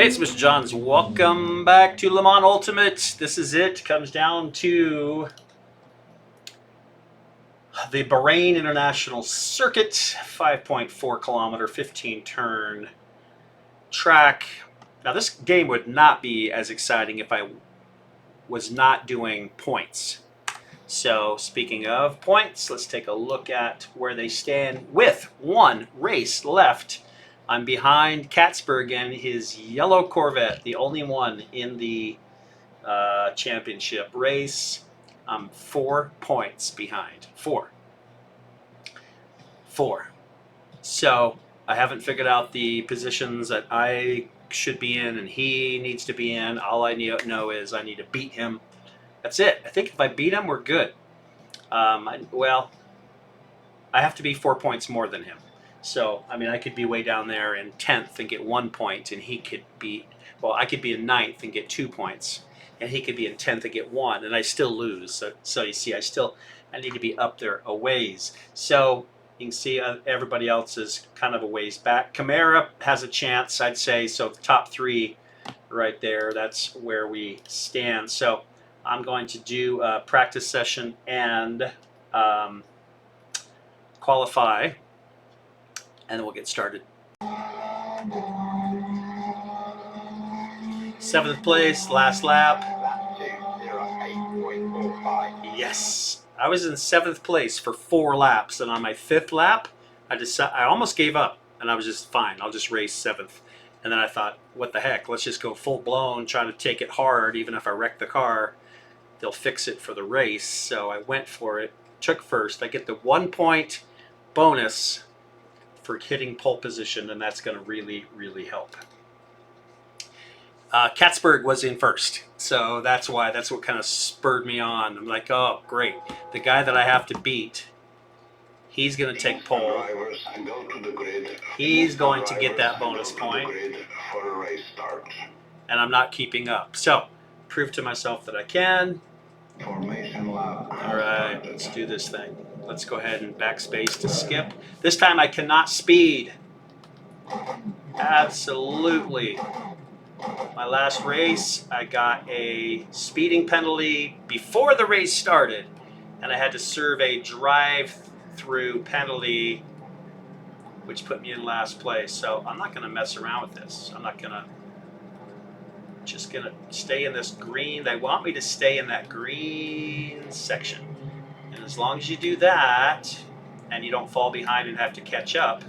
Hey, it's Mr. Johns. Welcome back to Le Mans Ultimate. This is it. Comes down to the Bahrain International Circuit, 5.4 kilometer, 15 turn track. Now, this game would not be as exciting if I was not doing points. So, speaking of points, let's take a look at where they stand with one race left. I'm behind Katzberg and his yellow Corvette, the only one in the championship race. I'm 4 points behind. Four. So I haven't figured out the positions that I should be in and he needs to be in. All I know is I need to beat him. That's it. I think if I beat him, we're good. I have to be 4 points more than him. So, I mean, I could be way down there in 10th and get 1 point, and he could be, I could be in 9th and get 2 points, and he could be in 10th and get 1, and I still lose. So you see, I need to be up there a ways. So you can see everybody else is kind of a ways back. Camara has a chance, I'd say. So the top 3 right there, that's where we stand. So I'm going to do a practice session and qualify, and then we'll get started. 7th place, last lap. Yes, I was in 7th place for 4 laps, and on my 5th lap, I almost gave up, and I was just fine. I'll just race 7th, and then I thought, what the heck? Let's just go full blown, trying to take it hard. Even if I wreck the car, they'll fix it for the race. So I went for it. Took first. I get the 1 point bonus for hitting pole position, and that's going to really, really help. Katzberg was in first, so that's what kind of spurred me on. I'm like, oh, great. The guy that I have to beat, he's going to take pole. He's going to get that bonus point, and I'm not keeping up. So, prove to myself that I can. All right, let's do this thing. Let's go ahead and backspace to skip. This time I cannot speed. Absolutely. My last race, I got a speeding penalty before the race started, and I had to serve a drive-through penalty, which put me in last place. So I'm not going to mess around with this. I'm not going to. Just going to stay in this green. They want me to stay in that green section. And as long as you do that, and you don't fall behind and have to catch up,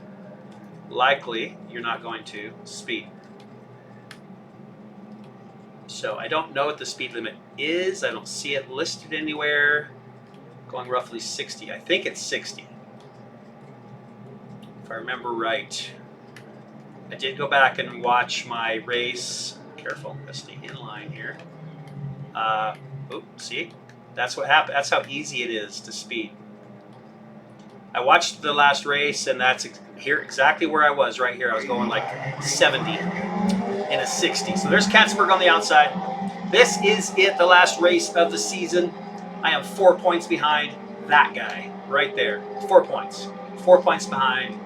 likely you're not going to speed. So I don't know what the speed limit is. I don't see it listed anywhere. Going roughly 60. I think it's 60. If I remember right. I did go back and watch my race. Careful, let's stay in line here. See? That's what happened. That's how easy it is to speed. I watched the last race, and that's here exactly where I was, right here. I was going like 70 in a 60. So there's Katzberg on the outside. This is it, the last race of the season. I am 4 points behind that guy right there. 4 points. 4 points behind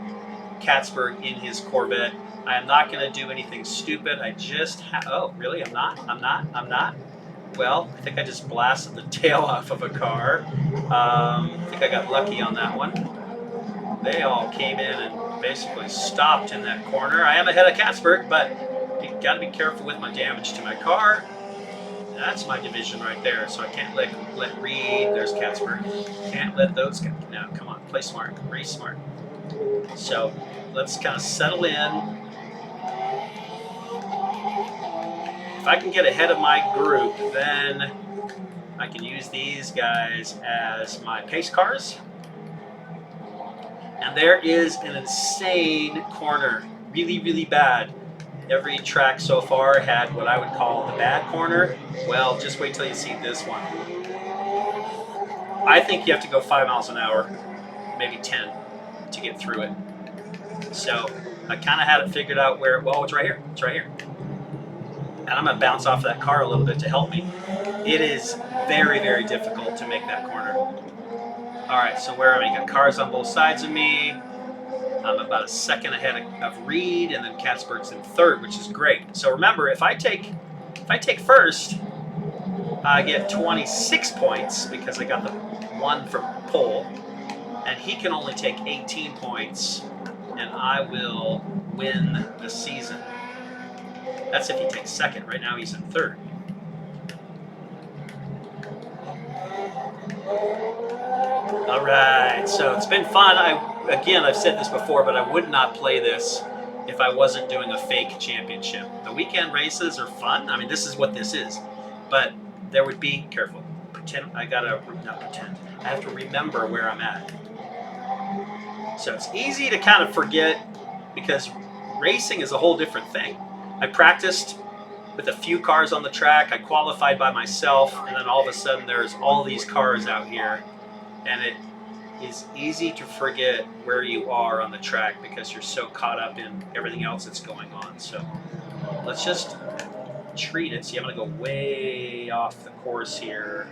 Katzberg in his Corvette. I am not going to do anything stupid. I just oh, really? I'm not? Well, I think I just blasted the tail off of a car. I think I got lucky on that one. They all came in and basically stopped in that corner. I am ahead of Katzberg, but you got to be careful with my damage to my car. That's my division right there, so I can't let Reed. There's Katzberg. Can't let those guys. No, come on, play smart, race smart. So let's kind of settle in. If I can get ahead of my group, then I can use these guys as my pace cars. And there is an insane corner. Really, really bad. Every track so far had what I would call the bad corner. Well, just wait till you see this one. I think you have to go 5 miles an hour, maybe 10, to get through it. So I kind of had it figured out where, it's right here. It's right here. And I'm going to bounce off that car a little bit to help me. It is very, very difficult to make that corner. All right, so where am I? Got cars on both sides of me. I'm about a second ahead of Reed, and then Katzberg's in third, which is great. So remember, if I take first, I get 26 points because I got the one from pole, and he can only take 18 points, and I will win the season. That's if he takes second. Right now he's in third. All right, so it's been fun. Again, I've said this before, but I would not play this if I wasn't doing a fake championship. The weekend races are fun. I mean, this is what this is. But there would be, careful, pretend, not pretend, I have to remember where I'm at. So it's easy to kind of forget because racing is a whole different thing. I practiced with a few cars on the track. I qualified by myself, and then all of a sudden there's all these cars out here, and it is easy to forget where you are on the track because you're so caught up in everything else that's going on. So let's just treat it. See, I'm going to go way off the course here.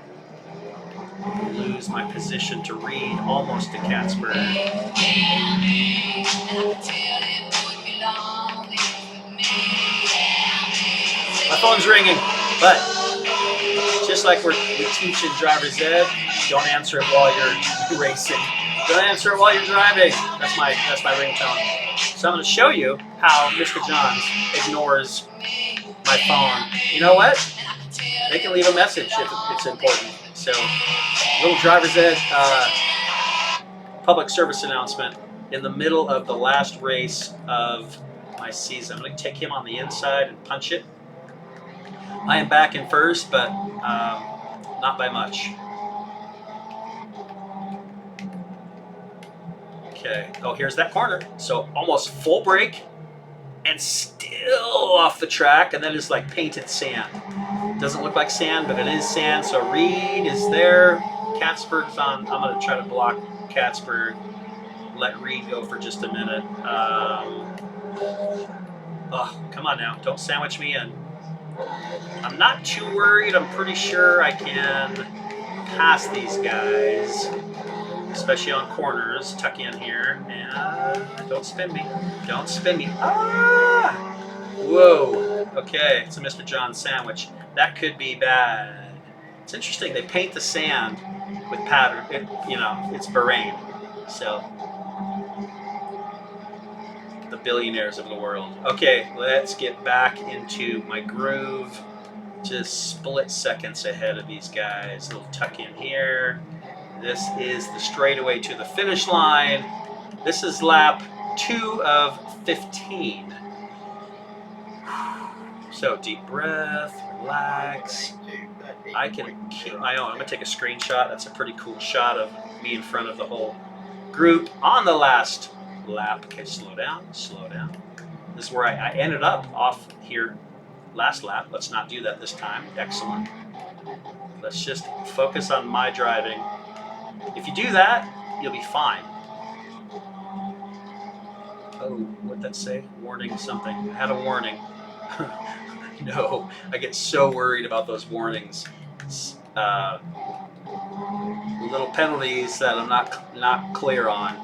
Lose my position to Reed, almost to Katzberg. My phone's ringing, but just like we teach in driver's ed, don't answer it while you're racing. Don't answer it while you're driving. That's my ringtone. So I'm going to show you how Mr. Johns ignores my phone. You know what? They can leave a message if it's important. So, little driver's ed public service announcement in the middle of the last race of my season. I'm going to take him on the inside and punch it. I am back in first, but not by much. Okay. Oh, here's that corner. So almost full brake and still off the track, and then it's like painted sand. Doesn't look like sand, but it is sand. So Reed is there. Katzberg's on. I'm going to try to block Katzberg. Let Reed go for just a minute. Oh, come on now. Don't sandwich me in. I'm not too worried. I'm pretty sure I can pass these guys, especially on corners. Tuck in here. And don't spin me. Don't spin me. Ah! Whoa. Okay, it's a Mr. John sandwich. That could be bad. It's interesting. They paint the sand with pattern. It's Bahrain. So, the billionaires of the world. Okay, let's get back into my groove. Just split seconds ahead of these guys. A little tuck in here. This is the straightaway to the finish line. This is lap 2 of 15. So deep breath, relax. I can keep my own. I'm going to take a screenshot. That's a pretty cool shot of me in front of the whole group on the last lap. Okay, slow down, slow down. This is where I ended up off here last lap. Let's not do that this time. Excellent. Let's just focus on my driving. If you do that, you'll be fine. Oh, what'd that say? Warning something. I had a warning. No, I get so worried about those warnings. Little penalties that I'm not clear on.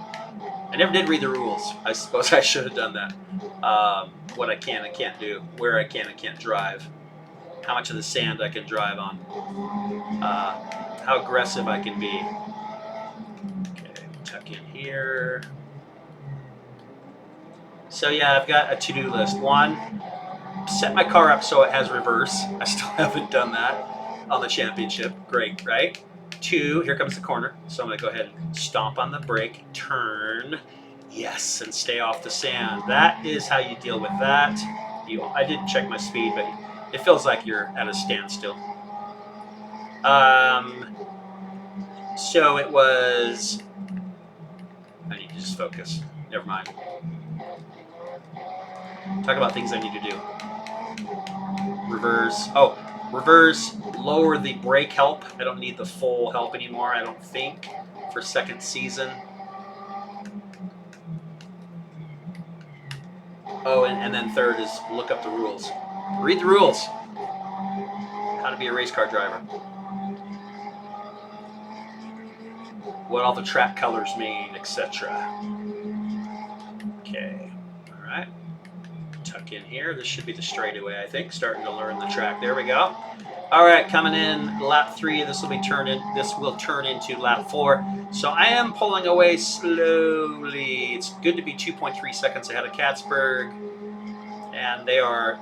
I never did read the rules. I suppose I should have done that. What I can and can't do, where I can and can't drive, how much of the sand I can drive on, how aggressive I can be. Okay, tuck in here. So yeah, I've got a to-do list. 1, set my car up so it has reverse. I still haven't done that on the championship. Great, right? 2, here comes the corner. So I'm going to go ahead and stomp on the brake, turn, yes, and stay off the sand. That is how you deal with that. I didn't check my speed, but it feels like you're at a standstill. So it was, I need to just focus. Never mind. Talk about things I need to do. Reverse. Oh, reverse, lower the brake help. I don't need the full help anymore, I don't think, for second season. Oh, and then third is look up the rules. Read the rules. How to be a race car driver. What all the track colors mean, etc. tuck in here. This should be the straightaway, I think. Starting to learn the track. There we go. All right, coming in lap 3. This will turn into lap 4. So I am pulling away slowly. It's good to be 2.3 seconds ahead of Katzberg, and they are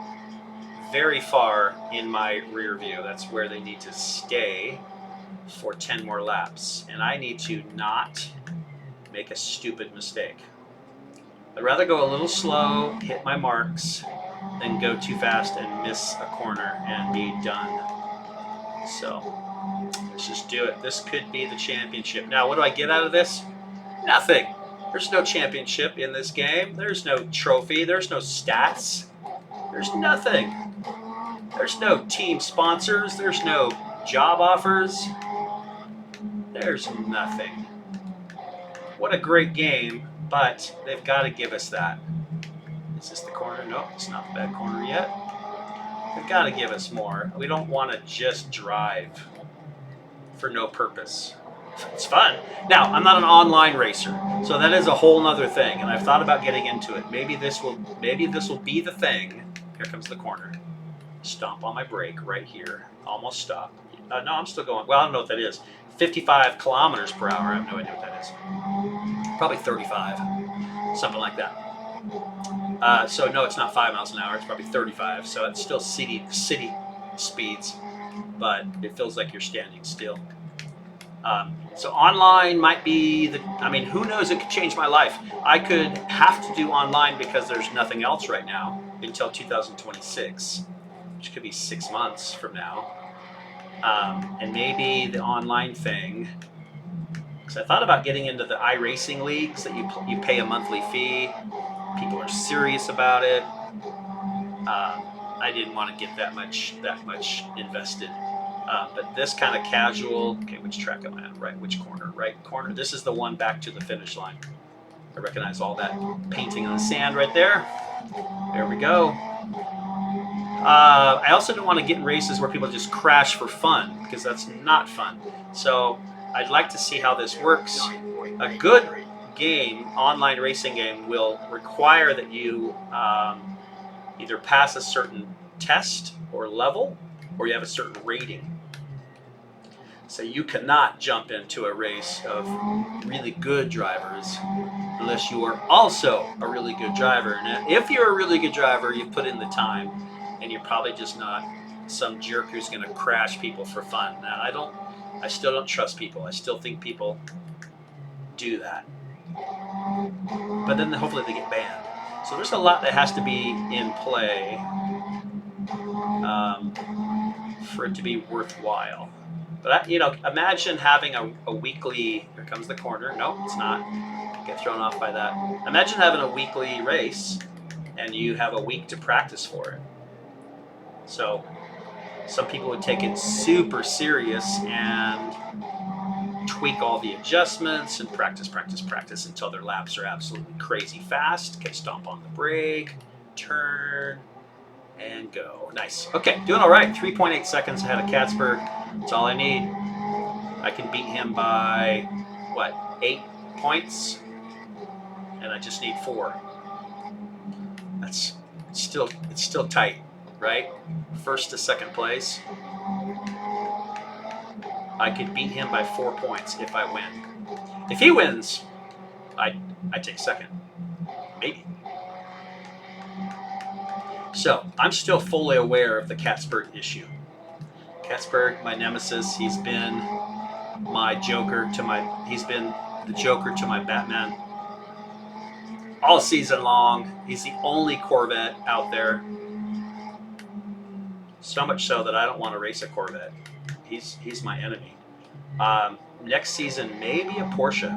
very far in my rear view. That's where they need to stay for 10 more laps, and I need to not make a stupid mistake. I'd rather go a little slow, hit my marks, than go too fast and miss a corner and be done. So let's just do it. This could be the championship. Now, what do I get out of this? Nothing. There's no championship in this game. There's no trophy. There's no stats. There's nothing. There's no team sponsors. There's no job offers. There's nothing. What a great game, but they've got to give us that. Is this the corner? No, it's not the bad corner yet. They've got to give us more. We don't want to just drive for no purpose. It's fun. Now, I'm not an online racer, so that is a whole other thing, and I've thought about getting into it. Maybe this will be the thing. Here comes the corner. Stomp on my brake right here. Almost stop. No, I'm still going. Well, I don't know what that is. 55 kilometers per hour. I have no idea what that is. Probably 35. Something like that. So no, it's not 5 miles an hour. It's probably 35. So it's still city speeds, but it feels like you're standing still. So online might be who knows? It could change my life. I could have to do online because there's nothing else right now until 2026, which could be 6 months from now. And maybe the online thing, because I thought about getting into the iRacing leagues that you pay a monthly fee. People are serious about it. I didn't want to get that much invested. But this kind of casual. Okay, which track am I on? Right, which corner? Right corner. This is the one back to the finish line. I recognize all that painting on the sand right there. There we go. I also don't want to get in races where people just crash for fun, because that's not fun. So I'd like to see how this works. A good game, online racing game, will require that you either pass a certain test or level, or you have a certain rating. So you cannot jump into a race of really good drivers unless you are also a really good driver. And if you're a really good driver, you put in the time, and you're probably just not some jerk who's going to crash people for fun. Now, I still don't trust people. I still think people do that. But then hopefully they get banned. So there's a lot that has to be in play for it to be worthwhile. But imagine having a weekly. Here comes the corner. No, it's not. Get thrown off by that. Imagine having a weekly race, and you have a week to practice for it. So some people would take it super serious and tweak all the adjustments and practice until their laps are absolutely crazy fast. Okay, stomp on the brake, turn, and go. Nice. Okay, doing all right. 3.8 seconds ahead of Katzberg. That's all I need. I can beat him by, 8 points? And I just need 4. It's still tight, right? First to second place. I could beat him by 4 points if I win. If he wins, I take second. Maybe. So, I'm still fully aware of the Katzberg issue. Katzberg, my nemesis, he's been the Joker to my Batman all season long. He's the only Corvette out there. So much so that I don't want to race a Corvette. He's my enemy. Next season, maybe a Porsche.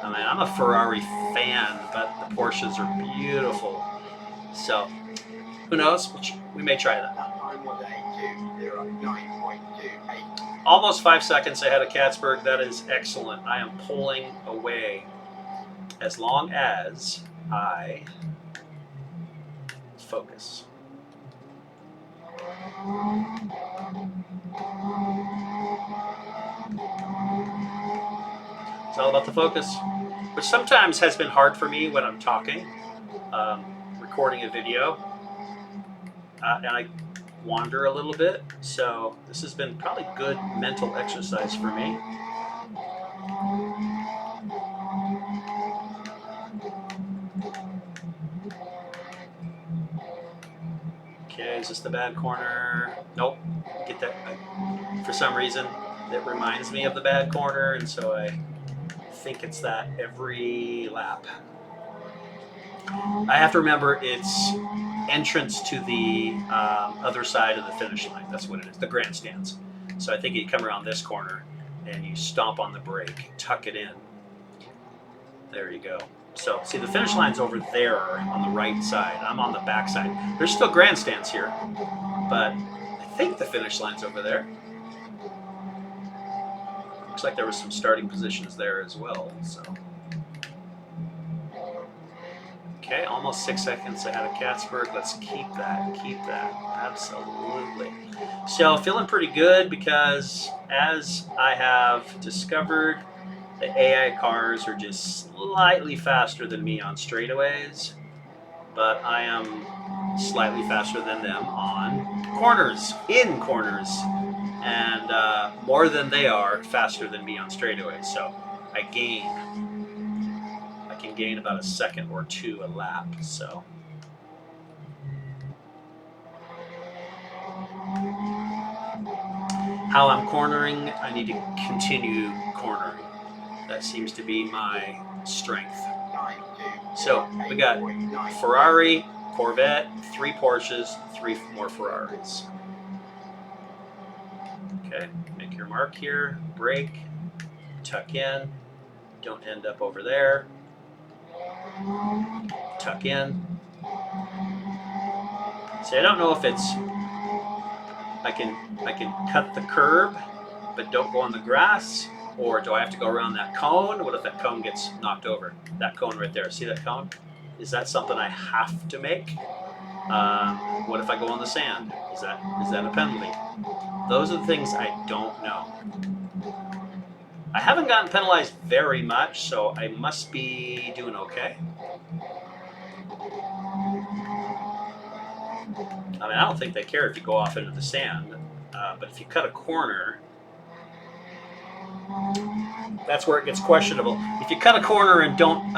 I'm a Ferrari fan, but the Porsches are beautiful. So, who knows? We may try that. Almost 5 seconds ahead of Katzberg. That is excellent. I am pulling away as long as I focus. It's all about the focus, which sometimes has been hard for me when I'm talking, recording a video. and I wander a little bit. So this has been probably good mental exercise for me. Okay, is this the bad corner? Nope. Get that. For some reason, it reminds me of the bad corner, and so I think it's that every lap. I have to remember it's entrance to the other side of the finish line. That's what it is, the grandstands. So I think you come around this corner and you stomp on the brake, tuck it in. There you go. So see, the finish line's over there on the right side. I'm on the back side. There's still grandstands here, but I think the finish line's over there. Looks like there was some starting positions there as well. So. Okay, almost 6 seconds ahead of Katzberg. Let's keep that, absolutely. So feeling pretty good because as I have discovered, the AI cars are just slightly faster than me on straightaways, but I am slightly faster than them on corners, and more than they are faster than me on straightaways. So I can gain about a second or two a lap. So how I'm cornering, I need to continue cornering. That seems to be my strength. So we got Ferrari, Corvette, 3 Porsches, 3 more Ferraris. Okay, make your mark here, brake, tuck in, don't end up over there. Tuck in. See, I don't know if it's I can cut the curb, but don't go on the grass, or do I have to go around that cone? What if that cone gets knocked over? That cone right there. See that cone? Is that something I have to make? What if I go on the sand? Is that a penalty? Those are the things I don't know. I haven't gotten penalized very much, so I must be doing okay. I mean, I don't think they care if you go off into the sand, but if you cut a corner, that's where it gets questionable. If you cut a corner and don't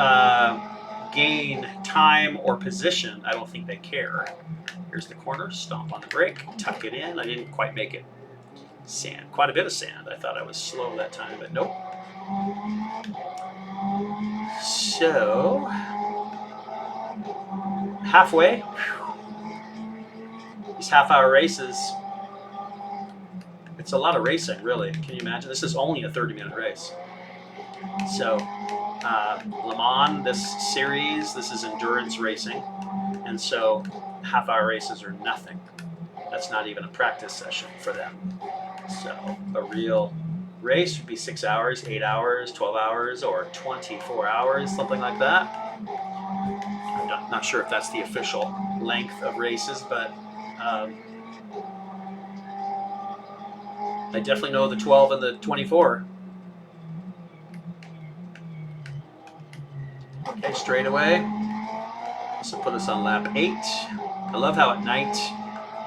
gain time or position, I don't think they care. Here's the corner, stomp on the brake, tuck it in. I didn't quite make it. Sand, quite a bit of sand. I thought I was slow that time, but nope. So, halfway. These half-hour races, it's a lot of racing, really. Can you imagine? This is only a 30-minute race. So, Le Mans, this series, this is endurance racing. And so, half-hour races are nothing. That's not even a practice session for them. So, a real race would be 6 hours, 8 hours, 12 hours, or 24 hours, something like that. I'm not sure if that's the official length of races, but I definitely know the 12 and the 24. Okay, straight away. This will put us on lap 8. I love how at night,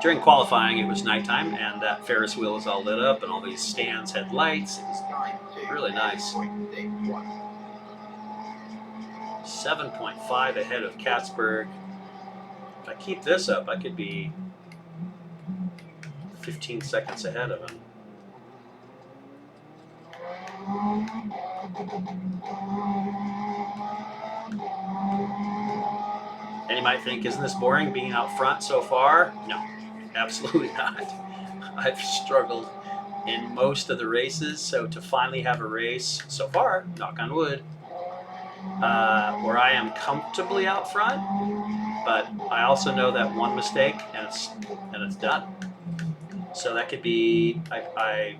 during qualifying, it was nighttime, and that Ferris wheel is all lit up, and all these stands had lights. It was really nice. 7.5 ahead of Katzberg. If I keep this up, I could be 15 seconds ahead of him. And you might think, isn't this boring being out front so far? No, absolutely not. I've struggled in most of the races, so to finally have a race so far, knock on wood, where I am comfortably out front, but I also know that one mistake and it's done. So that could be I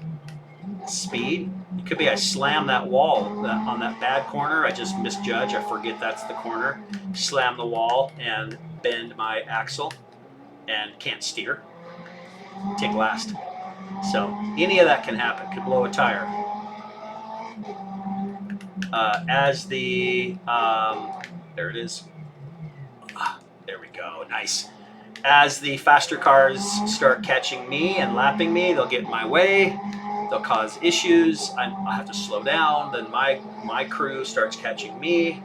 speed. It could be I slam that wall on that bad corner. I just misjudge. I forget that's the corner. Slam the wall and bend my axle and can't steer. Take last. So any of that can happen. Could blow a tire. As the there it is. There we go. Nice. As the faster cars start catching me and lapping me, they'll get in my way. They'll cause issues. I have to slow down. Then my crew starts catching me.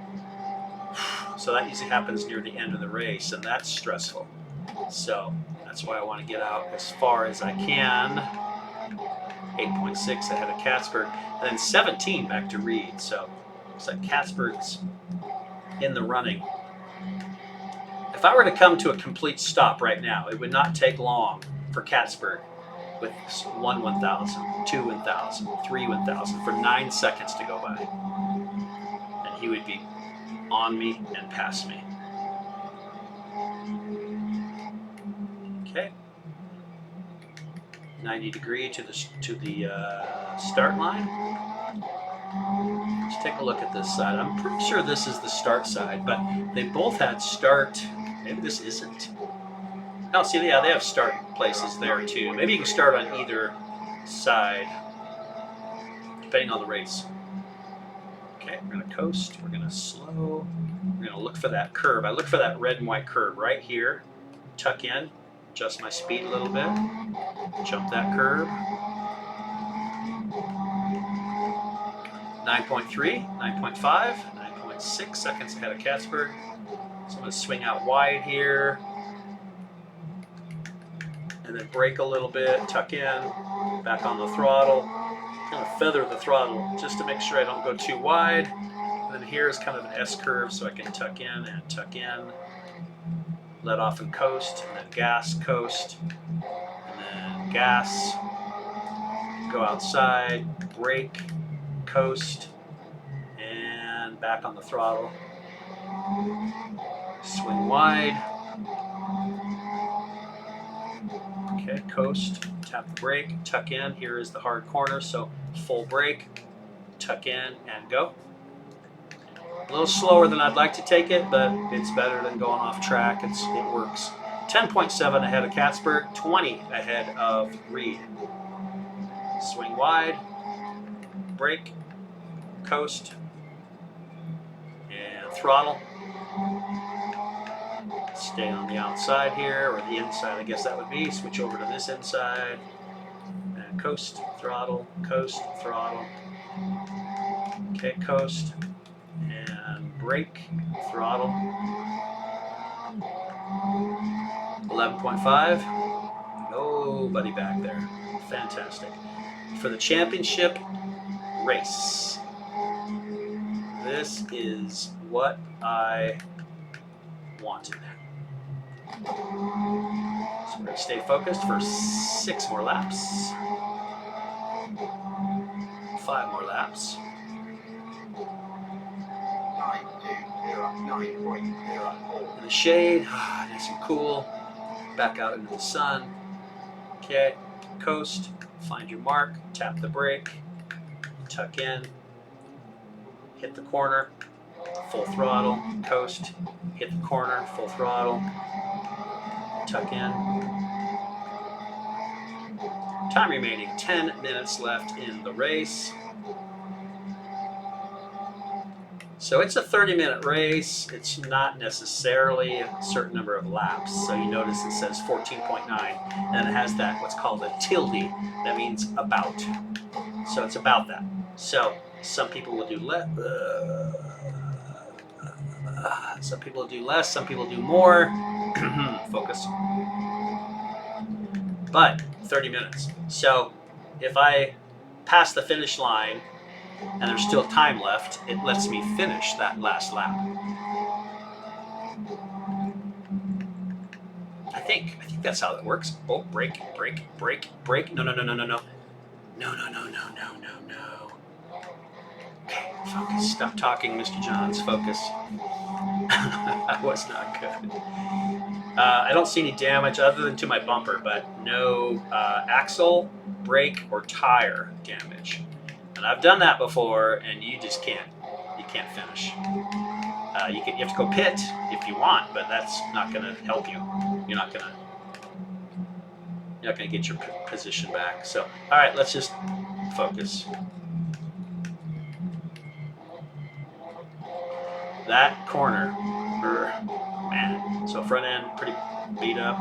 So that usually happens near the end of the race, and that's stressful. So that's why I want to get out as far as I can. 8.6 ahead of Katzberg, and then 17 back to Reed. So looks like Katzberg's in the running. If I were to come to a complete stop right now, it would not take long for Katzberg with 1 1,000, 2 1,000, 3 1,000 for 9 seconds to go by. And he would be on me and past me. Okay. 90-degree to the start line. Let's take a look at this side. I'm pretty sure this is the start side, but they both had start. Maybe this isn't. No, see, yeah, they have start places there too. Maybe you can start on either side, depending on the race. Okay, we're gonna coast. We're gonna slow. We're gonna look for that curve. I look for that red and white curve right here. Tuck in, adjust my speed a little bit, jump that curve. 9.3, 9.5, 9.6 seconds ahead of Katzberg. So I'm going to swing out wide here. And then brake a little bit, tuck in, back on the throttle. I'm going to feather the throttle just to make sure I don't go too wide. And then here's kind of an S curve so I can tuck in and tuck in. Let off and coast, and then gas, coast, and then gas. Go outside, brake, coast, and back on the throttle. Swing wide. Okay, coast, tap the brake, tuck in. Here is the hard corner, so full brake, tuck in, and go. A little slower than I'd like to take it, but it's better than going off track. It works. 10.7 ahead of Katzberg, 20 ahead of Reed. Swing wide, brake, coast, and throttle. Stay on the outside here, or the inside, I guess that would be. Switch over to this inside, and coast, throttle, throttle. Okay, coast, and brake, throttle. 11.5, nobody back there. Fantastic. For the championship race, this is what I wanted. So we're going to stay focused for 6 more laps. 5 more laps. 9.04. In the shade, nice and cool. Back out into the sun. Okay, coast, find your mark, tap the brake, tuck in, hit the corner, full throttle, coast, hit the corner, full throttle, tuck in. Time remaining, 10 minutes left in the race. So it's a 30-minute race. It's not necessarily a certain number of laps. So you notice it says 14.9, and then it has that what's called a tilde. That means about. So it's about that. So some people will do less. Some people will do less. Some people do more. Focus. But 30 minutes. So if I pass the finish line and there's still time left, it lets me finish that last lap. I think that's how that works. Oh, brake. No. No. Okay, focus. Stop talking, Mr. Johns. Focus. That was not good. I don't see any damage other than to my bumper, but no axle, brake, or tire damage. And I've done that before, and you just can't. You can't finish. You have to go pit if you want, but that's not going to help you. You're not going to get your position back. So, all right, let's just focus. That corner, man, So front end pretty beat up.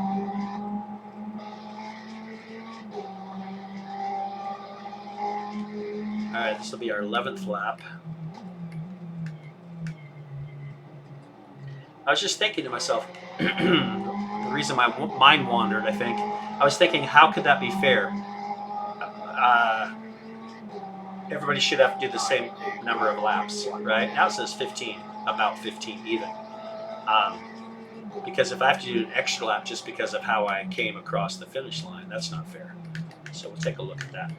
All right, this will be our 11th lap. I was just thinking to myself, the reason my mind wandered, I think, I was thinking, how could that be fair? Everybody should have to do the same number of laps, right? Now it says 15, about 15 even. Because if I have to do an extra lap just because of how I came across the finish line, that's not fair. So we'll take a look at that.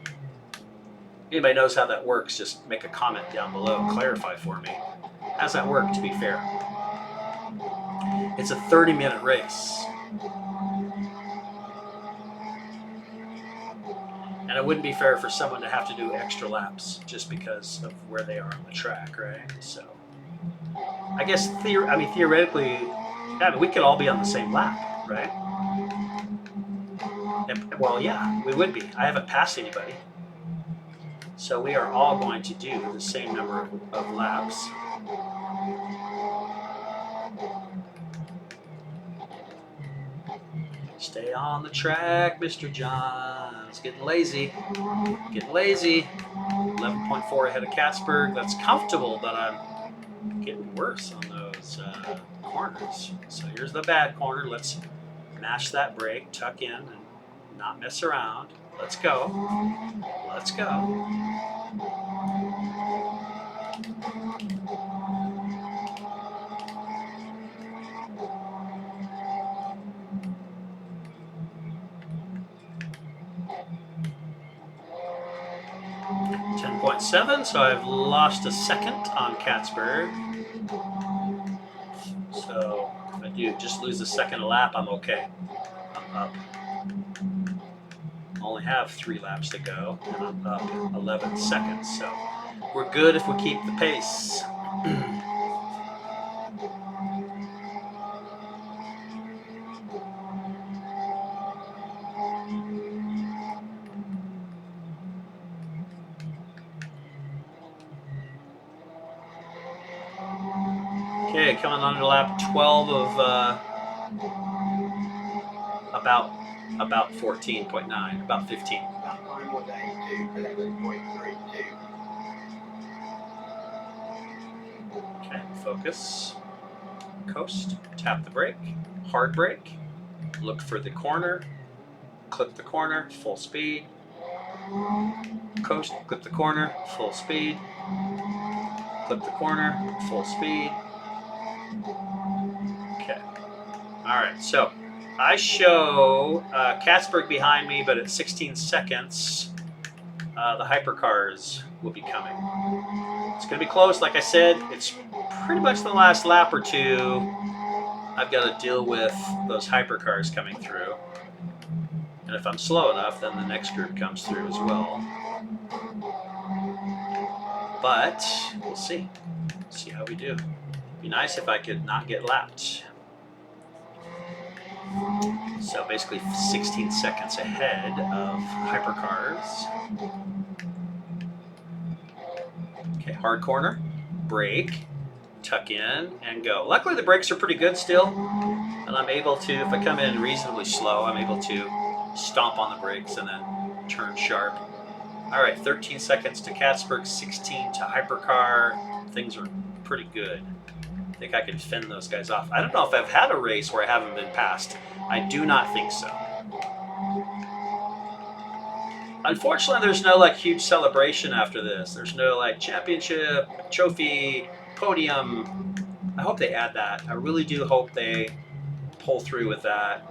Anybody knows how that works, just make a comment down below and clarify for me. How does that work, to be fair? It's a 30-minute race. And it wouldn't be fair for someone to have to do extra laps just because of where they are on the track, right? So, I guess, theoretically, we could all be on the same lap, right? Well, yeah, we would be. I haven't passed anybody. So we are all going to do the same number of laps. Stay on the track, Mr. John. It's getting lazy. Getting lazy. 11.4 ahead of Katzberg. That's comfortable, but I'm getting worse on those corners. So here's the bad corner. Let's mash that brake, tuck in, and not mess around. Let's go. Let's go. .7, so I've lost a second on Katzberg. So if I do just lose a second a lap, I'm okay. I'm up. I only have 3 laps to go, and I'm up 11 seconds. So we're good if we keep the pace. Okay, coming on to lap 12 of about 14.9, about 15. Okay, focus, coast, tap the brake, hard brake, look for the corner, clip the corner, full speed, coast, clip the corner, full speed, clip the corner, full speed. Okay. All right, so I show Katzberg behind me, but at 16 seconds, the hypercars will be coming. It's going to be close. Like I said, it's pretty much the last lap or two. I've got to deal with those hypercars coming through. And if I'm slow enough, then the next group comes through as well. But we'll see. See how we do. It'd be nice if I could not get lapped. So basically 16 seconds ahead of hypercars. Okay, hard corner, brake, tuck in, and go. Luckily the brakes are pretty good still, and I'm able to, if I come in reasonably slow, I'm able to stomp on the brakes and then turn sharp. All right, 13 seconds to Katzberg, 16 to hypercar. Things are pretty good. I think I can fend those guys off. I don't know if I've had a race where I haven't been passed. I do not think so. Unfortunately, there's no like huge celebration after this. There's no like championship, trophy, podium. I hope they add that. I really do hope they pull through with that.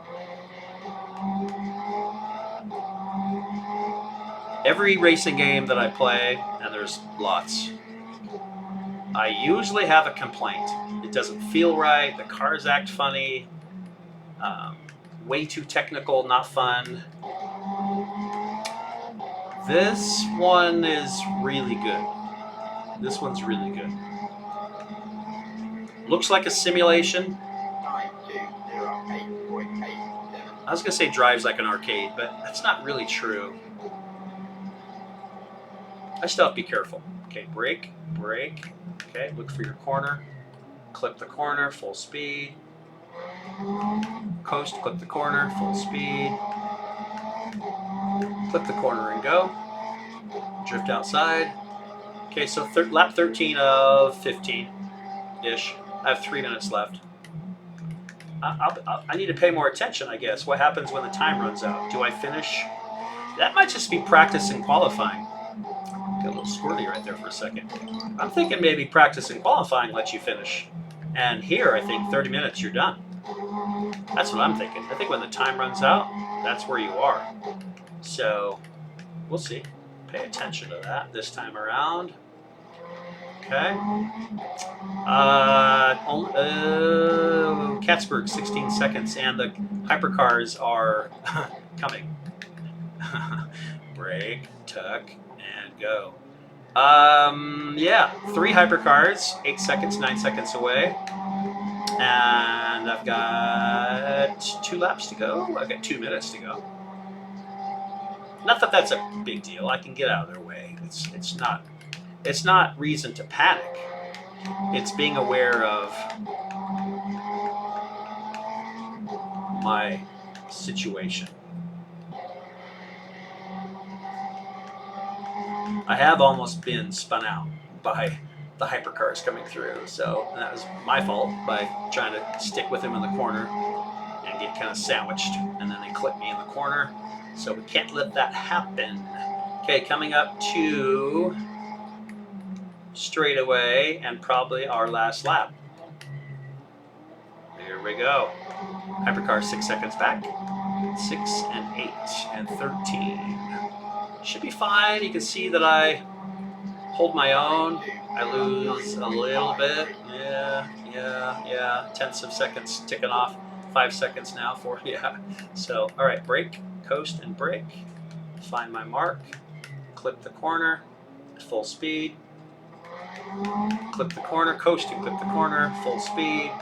Every racing game that I play, and there's lots, I usually have a complaint. It doesn't feel right, the cars act funny, way too technical, not fun. This one is really good. This one's really good. Looks like a simulation. I was going to say drives like an arcade, but that's not really true. I still have to be careful. Okay, brake, brake. Okay, look for your corner. Clip the corner, full speed. Coast, clip the corner, full speed. Clip the corner and go. Drift outside. Okay, so lap 13 of 15-ish. I have 3 minutes left. I need to pay more attention, I guess. What happens when the time runs out? Do I finish? That might just be practice and qualifying. Got a little squirty right there for a second. I'm thinking maybe practice and qualifying lets you finish. And here, I think 30 minutes, you're done. That's what I'm thinking. I think when the time runs out, that's where you are. So, we'll see. Pay attention to that this time around. Okay. Katzberg, 16 seconds, and the hypercars are coming. Brake, tuck, and go. Yeah, 3 hypercars, 8 seconds, 9 seconds away. And I've got 2 laps to go. I've got 2 minutes to go. Not that that's a big deal. I can get out of their way. It's not reason to panic. It's being aware of my situation. I have almost been spun out by the hypercars coming through, so that was my fault by trying to stick with him in the corner and get kind of sandwiched, and then they clip me in the corner. So we can't let that happen. Okay, coming up to straightaway and probably our last lap. Here we go. Hypercar 6 seconds back. 6 and 8 and 13. Should be fine. You can see that I hold my own. I lose a little bit. Yeah. Tenths of seconds ticking off. 5 seconds now for, yeah. So, all right, brake, coast, and brake. Find my mark. Clip the corner. Full speed. Clip the corner, coast and clip the corner. Full speed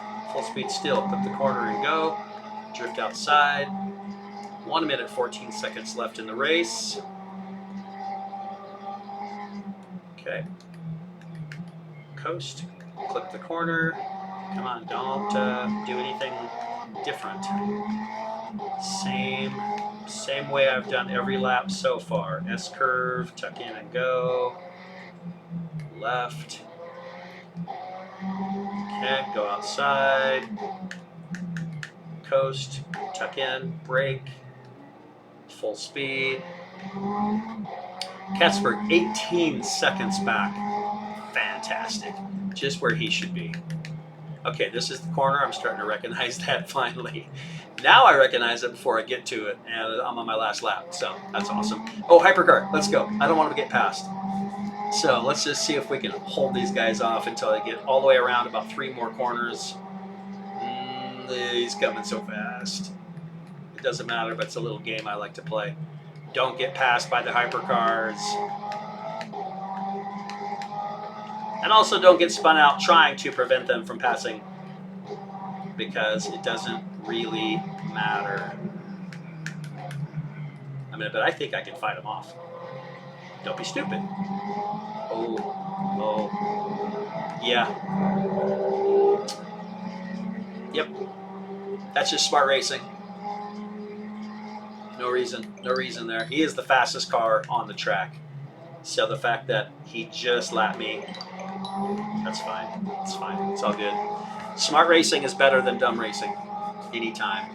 still. Clip the corner and go. Drift outside. 1 minute, 14 seconds left in the race. Okay. Coast, clip the corner. Come on, don't do anything different. Same way I've done every lap so far. S-curve, tuck in and go. Left. Okay, go outside. Coast, tuck in, brake. Full speed. Katzberg, 18 seconds back. Fantastic. Just where he should be. Okay, this is the corner. I'm starting to recognize that finally. Now I recognize it before I get to it, and I'm on my last lap, so that's awesome. Oh, hypercar, let's go. I don't want to get past. So let's just see if we can hold these guys off until I get all the way around about 3 more corners. He's coming so fast. It doesn't matter, but it's a little game I like to play. Don't get passed by the hypercars. And also don't get spun out trying to prevent them from passing, because it doesn't really matter. But I think I can fight them off. Don't be stupid. Oh. Yeah. Yep. That's just smart racing. No reason there. He is the fastest car on the track. So the fact that he just lapped me, that's fine. It's fine. It's all good. Smart racing is better than dumb racing. Anytime.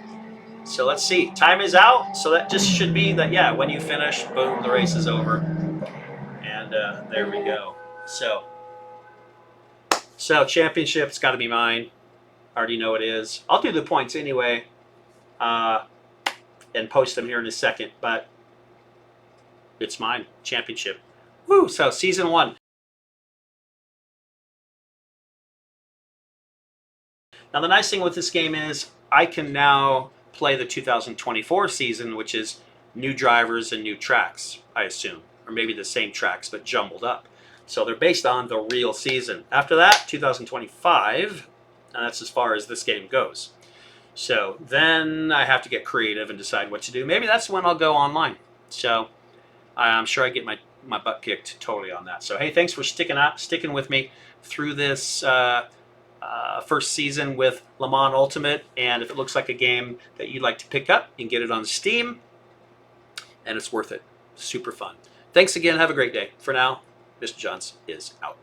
So let's see. Time is out. So that just should be that, yeah, when you finish, boom, the race is over. And there we go. So championship's got to be mine. I already know it is. I'll do the points anyway and post them here in a second, but it's mine. Championship. Woo! So season 1. Now the nice thing with this game is I can now play the 2024 season, which is new drivers and new tracks, I assume. Or maybe the same tracks, but jumbled up. So they're based on the real season. After that, 2025, and that's as far as this game goes. So then I have to get creative and decide what to do. Maybe that's when I'll go online. So I'm sure I get my butt kicked totally on that. So hey, thanks for sticking with me through this first season with Le Mans Ultimate, and if it looks like a game that you'd like to pick up, you can get it on Steam, and it's worth it. Super fun. Thanks again. Have a great day. For now, Mr. Johns is out.